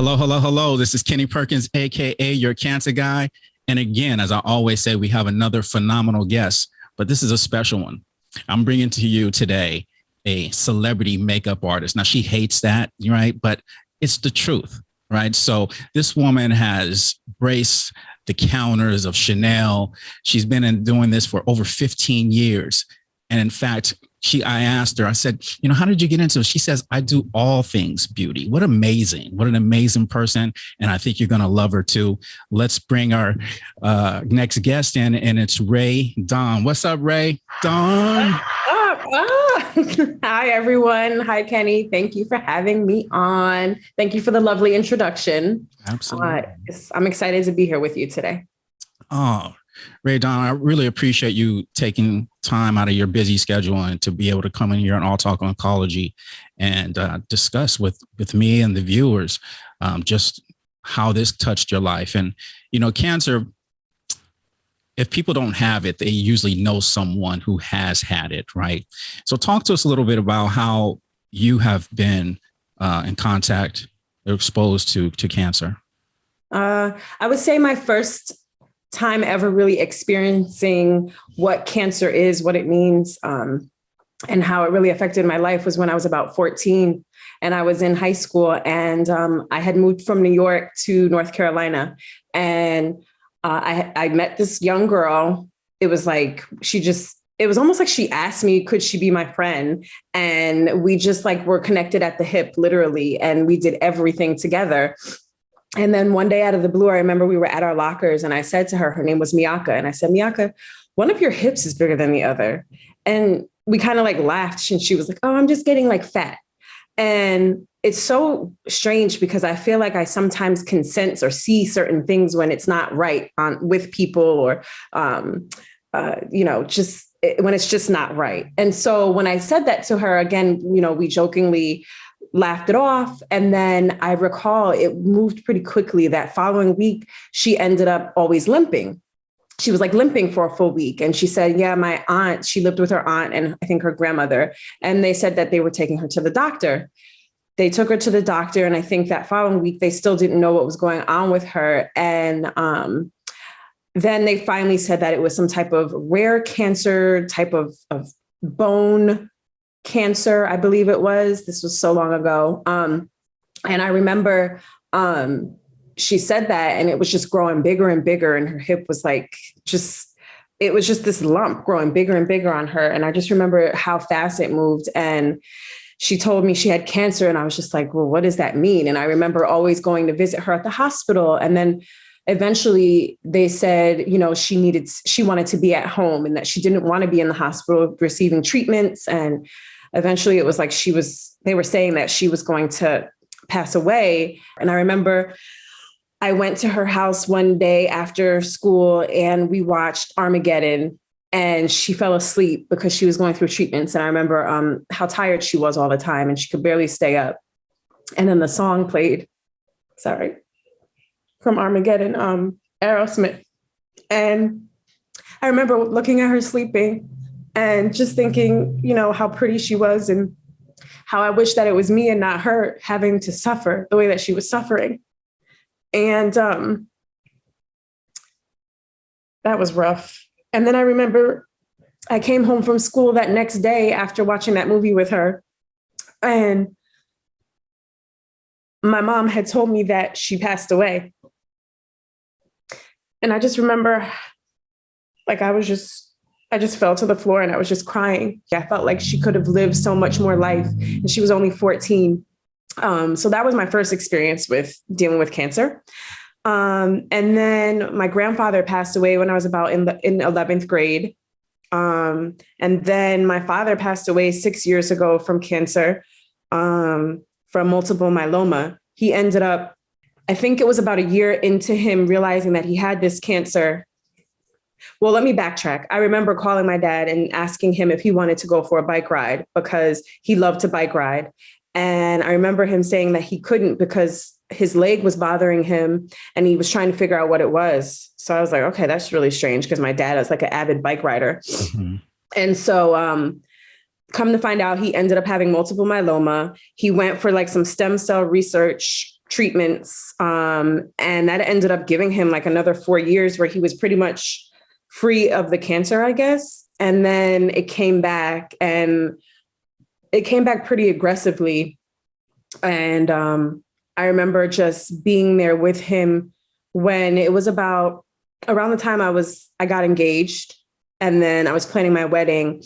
Hello, hello, hello. This is Kenny Perkins, AKA your cancer guy. And again, as I always say, we have another phenomenal guest, but this is a special one. I'm bringing to you today a celebrity makeup artist. Now, she hates that, right? But it's the truth, right? So this woman has graced the counters of Chanel. She's been doing this for over 15 years. And in fact, I asked her, I said, how did you get into it? She says, I do all things beauty. What an amazing person. And I think you're going to love her too. Let's bring our next guest in, and it's RaeDawn. What's up, RaeDawn? Hi, everyone. Hi, Kenny. Thank you for having me on. Thank you for the lovely introduction. Absolutely. I'm excited to be here with you today. Oh, RaeDawn, I really appreciate you taking time out of your busy schedule and to be able to come in here on Talk Oncology and discuss with me and the viewers just how this touched your life. And, cancer, if people don't have it, they usually know someone who has had it, right? So talk to us a little bit about how you have been in contact or exposed to cancer. I would say my first time ever really experiencing what cancer is, what it means, and how it really affected my life was when I was about 14 and I was in high school, and I had moved from New York to North Carolina, and I met this young girl. It was like, it was almost like she asked me, could she be my friend? And we just were connected at the hip, literally. And we did everything together. And then one day out of the blue, I remember we were at our lockers and I said to her name was Miyaka. And I said, Miyaka, one of your hips is bigger than the other. And we kind of laughed, and she was like, oh, I'm just getting fat. And it's so strange because I feel like I sometimes can sense or see certain things when it's not right with people, or, just when it's just not right. And so when I said that to her again, we jokingly laughed it off. And then I recall it moved pretty quickly. That following week, she ended up always limping. She was limping for a full week. And she said, yeah, my aunt, she lived with her aunt and I think her grandmother. And they said that they were taking her to the doctor. They took her to the doctor. And I think that following week, they still didn't know what was going on with her. And then they finally said that it was some type of rare cancer, type of bone cancer, I believe it was. This was so long ago. And I remember she said that, and it was just growing bigger and bigger. And her hip was it was just this lump growing bigger and bigger on her. And I just remember how fast it moved. And she told me she had cancer. And I was just like, well, what does that mean? And I remember always going to visit her at the hospital. And then eventually they said, she wanted to be at home and that she didn't want to be in the hospital receiving treatments. And eventually it was they were saying that she was going to pass away. And I remember I went to her house one day after school and we watched Armageddon, and she fell asleep because she was going through treatments. And I remember how tired she was all the time and she could barely stay up. And then the song played, from Armageddon, Aerosmith. And I remember looking at her sleeping and just thinking, how pretty she was and how I wish that it was me and not her having to suffer the way that she was suffering. And that was rough. And then I remember I came home from school that next day after watching that movie with her. And my mom had told me that she passed away. And I just remember I just fell to the floor and I was just crying. I felt like she could have lived so much more life, and she was only 14. So that was my first experience with dealing with cancer. And then my grandfather passed away when I was about in 11th grade. And then my father passed away 6 years ago from cancer, from multiple myeloma. He ended up, I think it was about a year into him realizing that he had this cancer. Well, let me backtrack. I remember calling my dad and asking him if he wanted to go for a bike ride because he loved to bike ride. And I remember him saying that he couldn't because his leg was bothering him and he was trying to figure out what it was. So I was like, okay, that's really strange because my dad is an avid bike rider. Mm-hmm. And so come to find out, he ended up having multiple myeloma. He went for some stem cell research treatments. And that ended up giving him like another 4 years where he was pretty much free of the cancer, I guess. And then it came back, and it came back pretty aggressively. And I remember just being there with him when it was about around the time I got engaged, and then I was planning my wedding.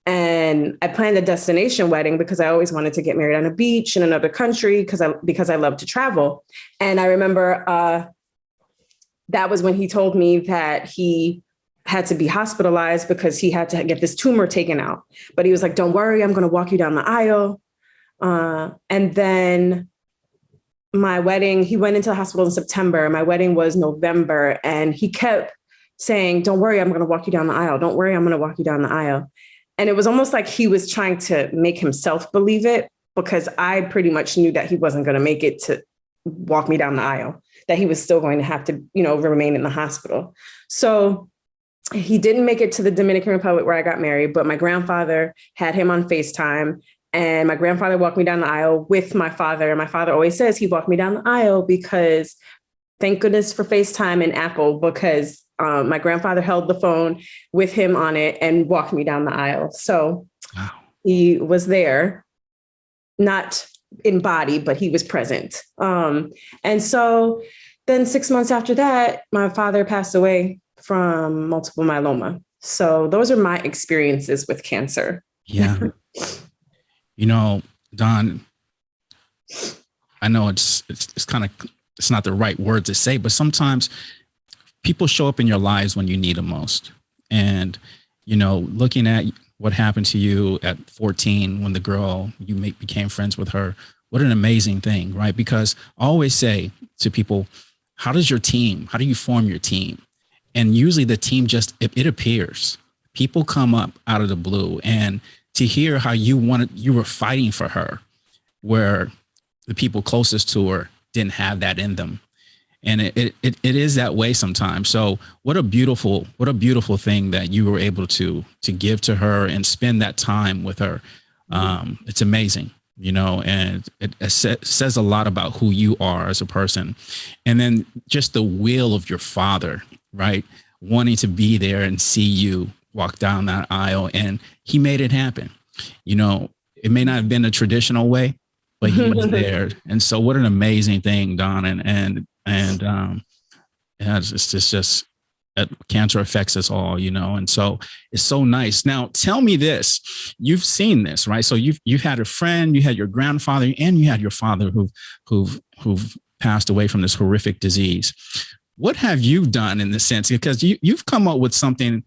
And I planned a destination wedding because I always wanted to get married on a beach in another country because I love to travel. And I remember that was when he told me that he had to be hospitalized because he had to get this tumor taken out. But he was like, "Don't worry, I'm going to walk you down the aisle." And then my wedding, he went into the hospital in September. My wedding was November. And he kept saying, "Don't worry, I'm going to walk you down the aisle. Don't worry, I'm going to walk you down the aisle." And it was almost like he was trying to make himself believe it, because I pretty much knew that he wasn't going to make it to walk me down the aisle, that he was still going to have to, remain in the hospital. So he didn't make it to the Dominican Republic where I got married, but my grandfather had him on FaceTime, and my grandfather walked me down the aisle with my father. And my father always says he walked me down the aisle because, thank goodness for FaceTime and Apple, because my grandfather held the phone with him on it and walked me down the aisle. So wow. He was there, not in body, but he was present. And so then 6 months after that, my father passed away from multiple myeloma. So those are my experiences with cancer. Yeah. Dawn, I know it's kind of, it's not the right word to say, but sometimes people show up in your lives when you need them most. And, looking at what happened to you at 14 when the girl, you became friends with her, what an amazing thing, right? Because I always say to people, how do you form your team? And usually the team it appears. People come up out of the blue, and to hear how you were fighting for her, where the people closest to her didn't have that in them. And it is that way sometimes. So what a beautiful thing that you were able to give to her and spend that time with her. It's amazing, and it says a lot about who you are as a person. And then just the will of your father, right? Wanting to be there and see you walk down that aisle, and he made it happen. It may not have been a traditional way, but he was there. And so what an amazing thing, Dawn. It's just cancer affects us all, and so it's so nice. Now, tell me this, you've seen this, right? So you've had a friend, you had your grandfather, and you had your father who've passed away from this horrific disease. What have you done in this sense? Because you've come up with something,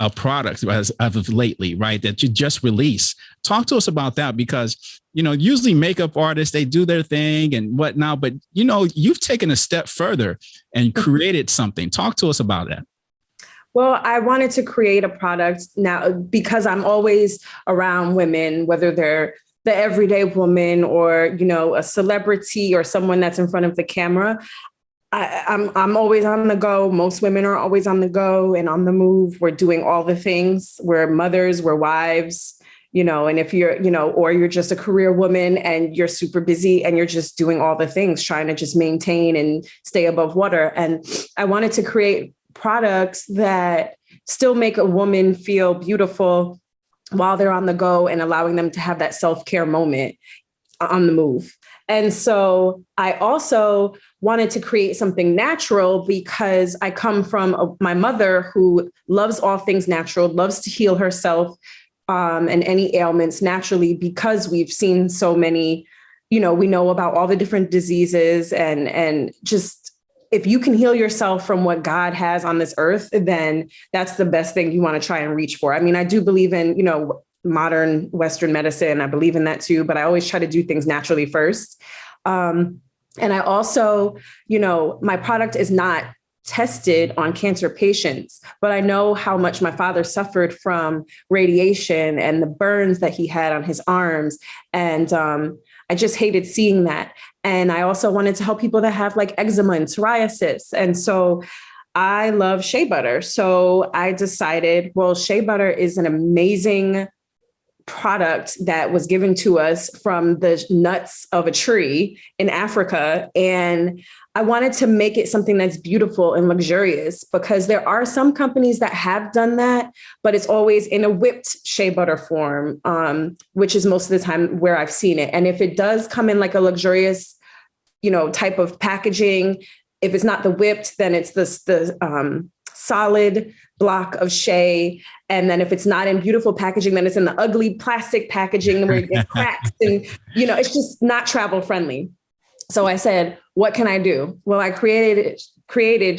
a product as of lately, right, that you just released. Talk to us about that, because, usually makeup artists, they do their thing and whatnot, but, you've taken a step further and created something. Talk to us about that. Well, I wanted to create a product now because I'm always around women, whether they're the everyday woman or, a celebrity or someone that's in front of the camera. I'm always on the go. Most women are always on the go and on the move. We're doing all the things. We're mothers, we're wives, and if you're, or you're just a career woman and you're super busy and you're just doing all the things, trying to just maintain and stay above water. And I wanted to create products that still make a woman feel beautiful while they're on the go and allowing them to have that self-care moment on the move. And so I also wanted to create something natural because I come from my mother who loves all things natural, loves to heal herself and any ailments naturally, because we've seen so many, we know about all the different diseases and just if you can heal yourself from what God has on this earth, then that's the best thing you want to try and reach for. I mean, I do believe in, modern Western medicine. I believe in that too, but I always try to do things naturally first. And I also, my product is not tested on cancer patients, but I know how much my father suffered from radiation and the burns that he had on his arms. And I just hated seeing that. And I also wanted to help people that have like eczema and psoriasis. And so I love shea butter. So I decided, well, shea butter is an amazing product that was given to us from the nuts of a tree in Africa. And I wanted to make it something that's beautiful and luxurious, because there are some companies that have done that, but it's always in a whipped shea butter form, which is most of the time where I've seen it. And if it does come in like a luxurious, type of packaging, if it's not the whipped, then it's the solid block of shea. And then if it's not in beautiful packaging, then it's in the ugly plastic packaging where it gets cracked and, it's just not travel friendly. So I said, what can I do? Well, I created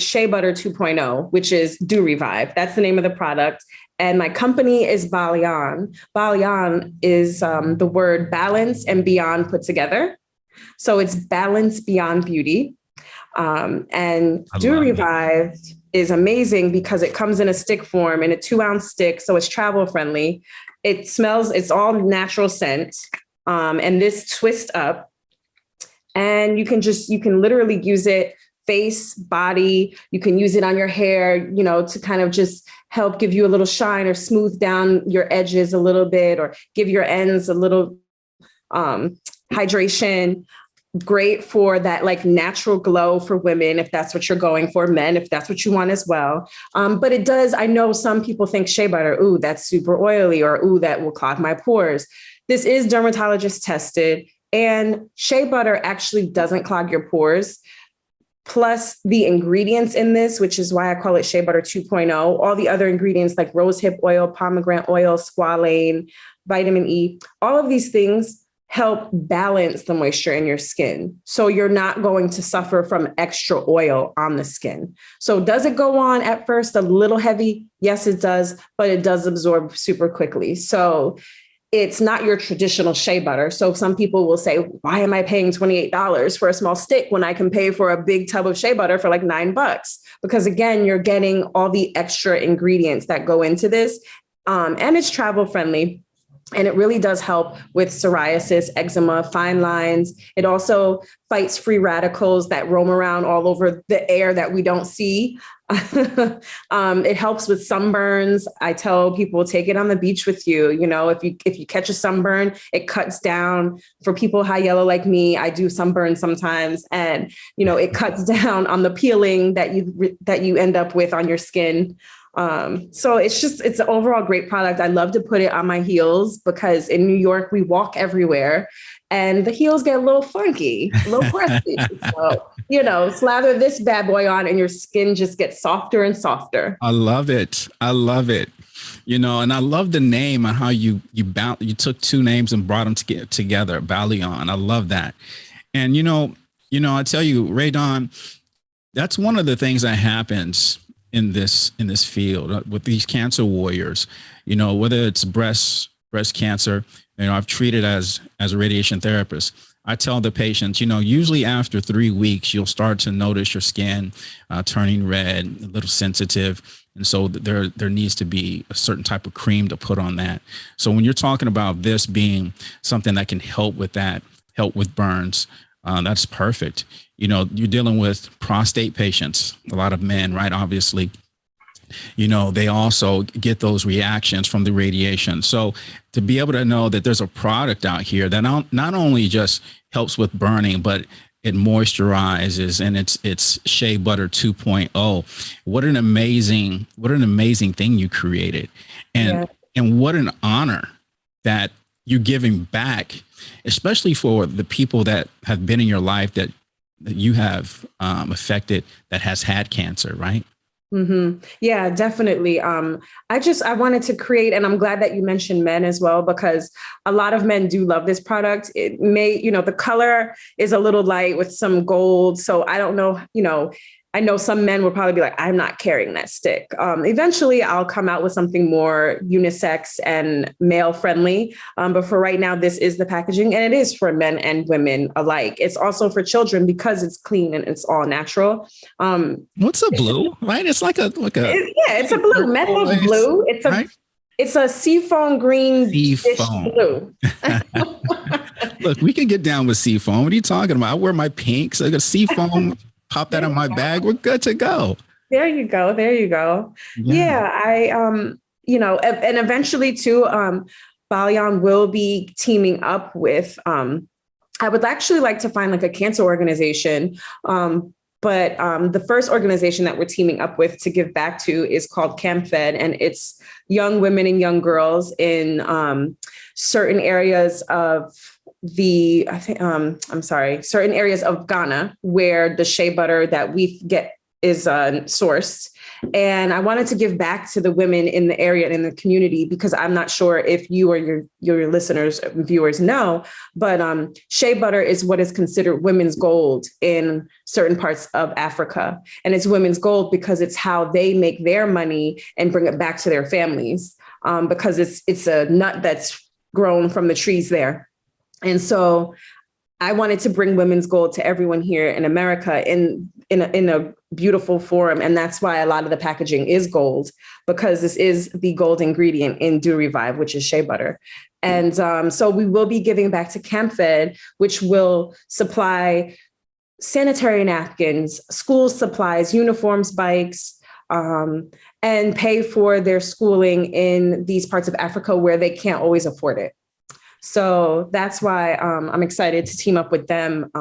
Shea Butter 2.0, which is Do Revive. That's the name of the product. And my company is Balaeyon. Balaeyon is the word balance and beyond put together. So it's balance beyond beauty. And Do Revive is amazing because it comes in a stick form, in a 2-ounce stick. So it's travel friendly. It smells, it's all natural scent. And this twist up, and you can literally use it face, body. You can use it on your hair, to kind of just help give you a little shine or smooth down your edges a little bit, or give your ends a little hydration. Great for that like natural glow for women, if that's what you're going for. Men, if that's what you want as well. But it does, I know some people think shea butter, ooh, that's super oily, or ooh, that will clog my pores. This is dermatologist tested, and shea butter actually doesn't clog your pores. Plus the ingredients in this, which is why I call it Shea Butter 2.0, all the other ingredients like rosehip oil, pomegranate oil, squalane, vitamin E, all of these things help balance the moisture in your skin. So you're not going to suffer from extra oil on the skin. So does it go on at first a little heavy? Yes, it does, but it does absorb super quickly. So it's not your traditional shea butter. So some people will say, why am I paying $28 for a small stick when I can pay for a big tub of shea butter for like $9? Because again, you're getting all the extra ingredients that go into this. And it's travel friendly. And it really does help with psoriasis, eczema, fine lines. It also fights free radicals that roam around all over the air that we don't see. It helps with sunburns. I tell people, take it on the beach with you. If you catch a sunburn, it cuts down. For people high yellow like me, I do sunburn sometimes, and it cuts down on the peeling that you end up with on your skin. So it's an overall great product. I love to put it on my heels because in New York, we walk everywhere and the heels get a little funky, a little crusty. So, slather this bad boy on and your skin just gets softer and softer. I love it. And I love the name and how you took two names and brought them together, Balaeyon. I love that. And, I tell you, RaeDawn, that's one of the things that happens in this field with these cancer warriors, whether it's breast cancer, I've treated as a radiation therapist. I tell the patients, usually after 3 weeks, you'll start to notice your skin turning red, a little sensitive. And so there needs to be a certain type of cream to put on that. So when you're talking about this being something that can help with that, help with burns, that's perfect. You're dealing with prostate patients, a lot of men, right? Obviously, they also get those reactions from the radiation. So to be able to know that there's a product out here that not only just helps with burning, but it moisturizes, and it's Shea Butter 2.0. What an amazing thing you created. And what an honor that you're giving back, especially for the people that have been in your life that you have affected, that has had cancer, right? Mm-hmm. Yeah, definitely. I wanted to create, and I'm glad that you mentioned men as well, because a lot of men do love this product. It may, the color is a little light with some gold. So I don't know, I know some men will probably be like, I'm not carrying that stick. Eventually I'll come out with something more unisex and male friendly. But for right now, this is the packaging, and it is for men and women alike. It's also for children because it's clean and it's all natural. What's a blue, right? It's like it's a blue, men love blue. It's a seafoam green blue. Look, we can get down with seafoam. What are you talking about? I wear my pink, so I got seafoam. Pop that in my bag. We're good to go. There you go. Yeah, I, and eventually too, Balaeyon Balaeyon will be teaming up with, I would actually like to find like a cancer organization. But the first organization that we're teaming up with to give back to is called CamFed, and it's young women and young girls in certain areas of certain areas of Ghana where the shea butter that we get is sourced. And I wanted to give back to the women in the area and in the community, because I'm not sure if you or your listeners, viewers know, but shea butter is what is considered women's gold in certain parts of Africa. And it's women's gold because it's how they make their money and bring it back to their families, because it's a nut that's grown from the trees there. And so I wanted to bring women's gold to everyone here in America in a beautiful form. And that's why a lot of the packaging is gold, because this is the gold ingredient in Do Revive, which is shea butter. And so we will be giving back to CamFed, which will supply sanitary napkins, school supplies, uniforms, bikes, and pay for their schooling in these parts of Africa where they can't always afford it. So that's why I'm excited to team up with them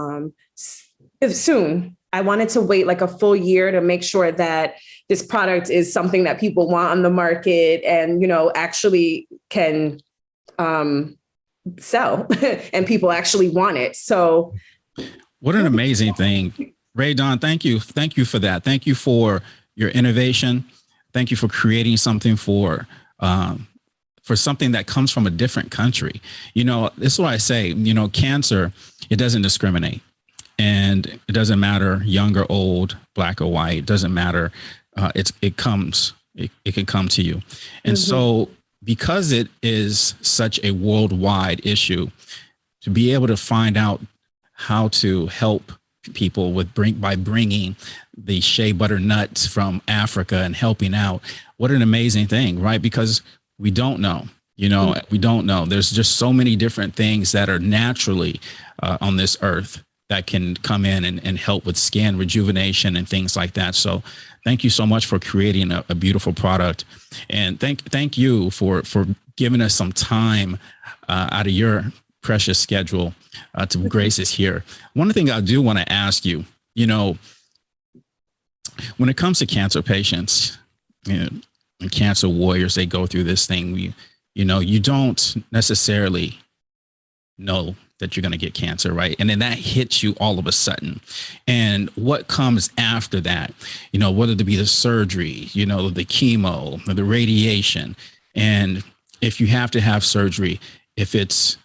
soon. I wanted to wait like a full year to make sure that this product is something that people want on the market and, actually can sell and people actually want it. So what an amazing thing. RaeDawn, thank you. Thank you for that. Thank you for your innovation. Thank you for creating something for something that comes from a different country. This is why I say, cancer, it doesn't discriminate. And it doesn't matter young or old, black or white, it doesn't matter. It can come to you. And so because it is such a worldwide issue, to be able to find out how to help people by bringing the shea butter nuts from Africa and helping out, what an amazing thing, right? Because we don't know, we don't know. There's just so many different things that are naturally on this earth that can come in and help with skin rejuvenation and things like that. So thank you so much for creating a beautiful product. And thank you for giving us some time out of your precious schedule to grace us here. One thing I do want to ask you, when it comes to cancer patients, and cancer warriors, they go through this thing, you don't necessarily know that you're going to get cancer, right? And then that hits you all of a sudden. And what comes after that, whether it be the surgery, the chemo, or the radiation. And if you have to have surgery, if it's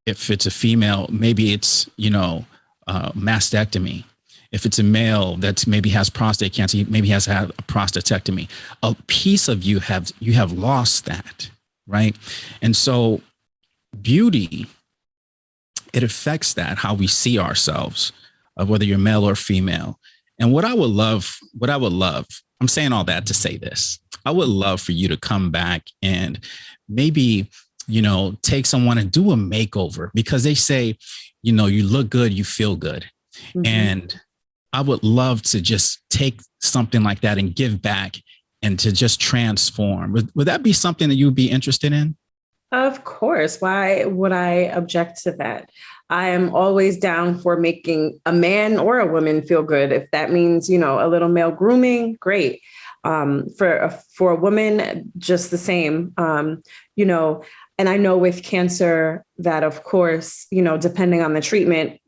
a female, maybe it's, mastectomy. If it's a male that maybe has prostate cancer, he maybe has to have a prostatectomy. A piece of you have lost that, right? And so beauty, it affects that, how we see ourselves, whether you're male or female. And what I would love, I'm saying all that to say this, I would love for you to come back and maybe, take someone and do a makeover, because they say, you look good, you feel good. And I would love to just take something like that and give back and to just transform. Would that be something that you'd be interested in? Of course. Why would I object to that? I am always down for making a man or a woman feel good. If that means, a little male grooming, great. For a woman, just the same, and I know with cancer that, of course, depending on the treatment,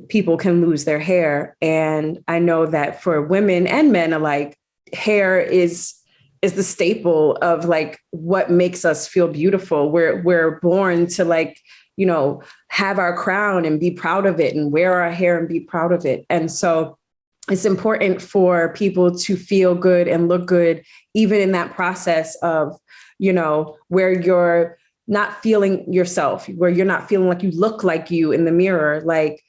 people can lose their hair. And I know that for women and men alike, hair is the staple of like what makes us feel beautiful. We're born to have our crown and be proud of it, and wear our hair and be proud of it. And so it's important for people to feel good and look good, even in that process of, where you're not feeling yourself, where you're not feeling like you look like you in the mirror. Like,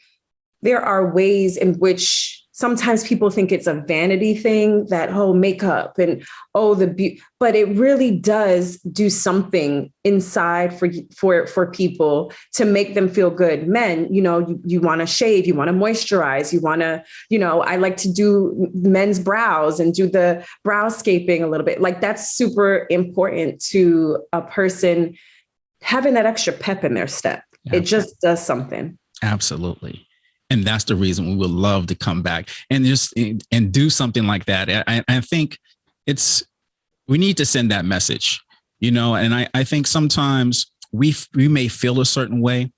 there are ways in which sometimes people think it's a vanity thing, that whole makeup and but it really does do something inside for people to make them feel good. Men, you want to shave, you want to moisturize, you want to, I like to do men's brows and do the brow scaping a little bit. Like, that's super important to a person having that extra pep in their step. Yeah. It just does something. Absolutely. And that's the reason we would love to come back and and do something like that. I think we need to send that message, and I think sometimes we may feel a certain way,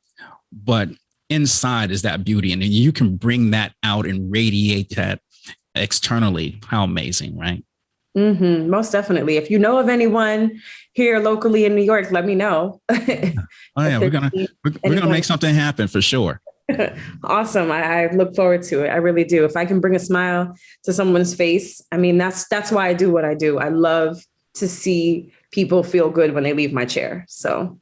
but inside is that beauty. And you can bring that out and radiate that externally. How amazing, right? Mm-hmm. Most definitely. If you know of anyone here locally in New York, let me know. Oh yeah, we're gonna make something happen for sure. Awesome. I look forward to it. I really do. If I can bring a smile to someone's face, I mean, that's why I do what I do. I love to see people feel good when they leave my chair. So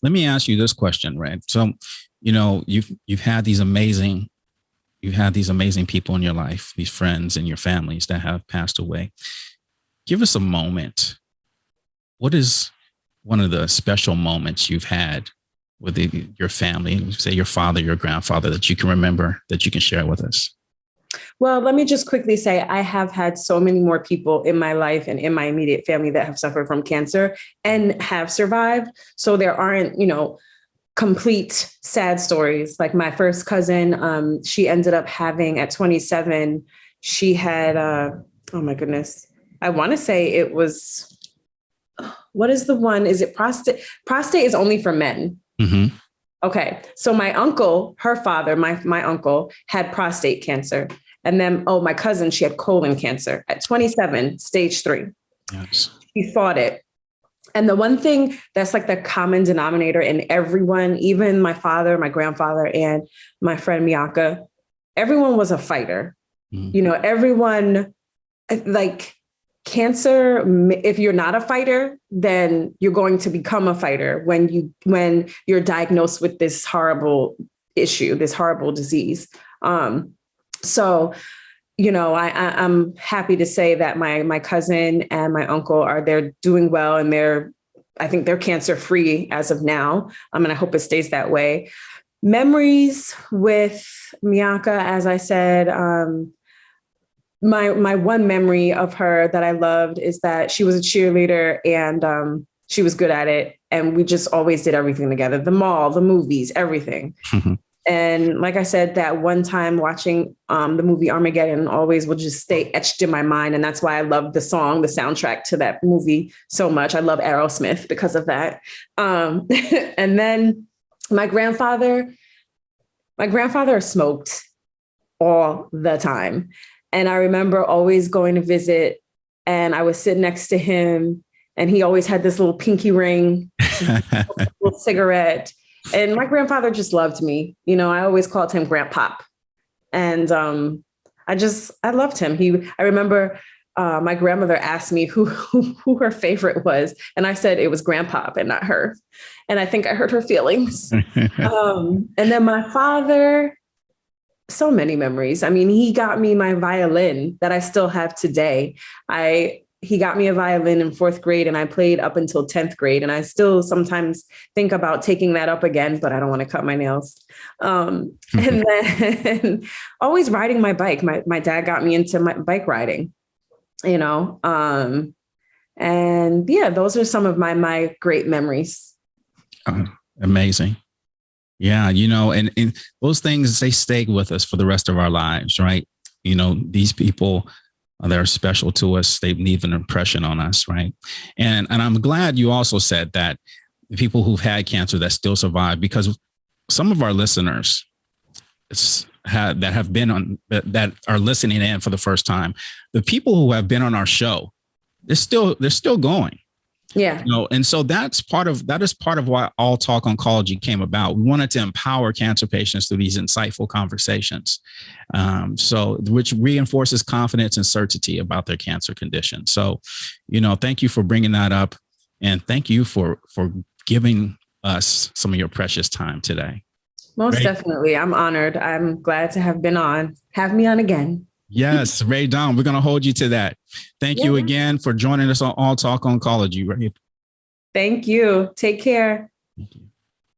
let me ask you this question, right? So, you've had these amazing people in your life, these friends and your families that have passed away. Give us a moment. What is one of the special moments you've had with your family, say your father, your grandfather, that you can remember, that you can share with us? Well, let me just quickly say, I have had so many more people in my life and in my immediate family that have suffered from cancer and have survived. So there aren't, complete sad stories. Like my first cousin, she ended up having at 27, she had, oh my goodness, I want to say it was, what is the one? Is it prostate? Prostate is only for men. Mm-hmm. Okay. So my uncle, her father, my uncle had prostate cancer. And then, my cousin, she had colon cancer at 27, stage 3. Yes. She fought it. And the one thing that's like the common denominator in everyone, even my father, my grandfather, and my friend Miyaka, everyone was a fighter. Mm-hmm. Everyone, like cancer, if you're not a fighter, then you're going to become a fighter when you're diagnosed with this horrible issue, this horrible disease. So, I'm happy to say that my cousin and my uncle they're doing well, and I think they're cancer free as of now. And I hope it stays that way. Memories with Miyaka, as I said, my one memory of her that I loved is that she was a cheerleader and she was good at it. And we just always did everything together, the mall, the movies, everything. And like I said, that one time watching the movie Armageddon always will just stay etched in my mind. And that's why I love the soundtrack to that movie so much. I love Aerosmith because of that. And then my grandfather smoked all the time. And I remember always going to visit, and I would sit next to him, and he always had this little pinky ring, little cigarette. And my grandfather just loved me. I always called him Grandpop. And I loved him. I remember my grandmother asked me who her favorite was. And I said it was Grandpop and not her. And I think I hurt her feelings. And then my father, so many memories. I mean, he got me my violin that I still have today. He got me a violin in 4th grade, and I played up until 10th grade. And I still sometimes think about taking that up again, but I don't want to cut my nails. And then always riding my bike. My dad got me into my bike riding, and yeah, those are some of my great memories. Amazing. Yeah. And those things, they stay with us for the rest of our lives, right? These people, they're special to us. They leave an impression on us, right? And I'm glad you also said that the people who've had cancer that still survive, because some of our listeners that are listening in for the first time, the people who have been on our show, they're still going. Yeah. And so that is part of why All Talk Oncology came about. We wanted to empower cancer patients through these insightful conversations, which reinforces confidence and certainty about their cancer condition. So, thank you for bringing that up, and thank you for giving us some of your precious time today. Most definitely. I'm honored. I'm glad to have been on. Have me on again. Yes, RaeDawn, we're going to hold you to that. Thank you again for joining us on All Talk Oncology. Thank you. Take care. Thank you.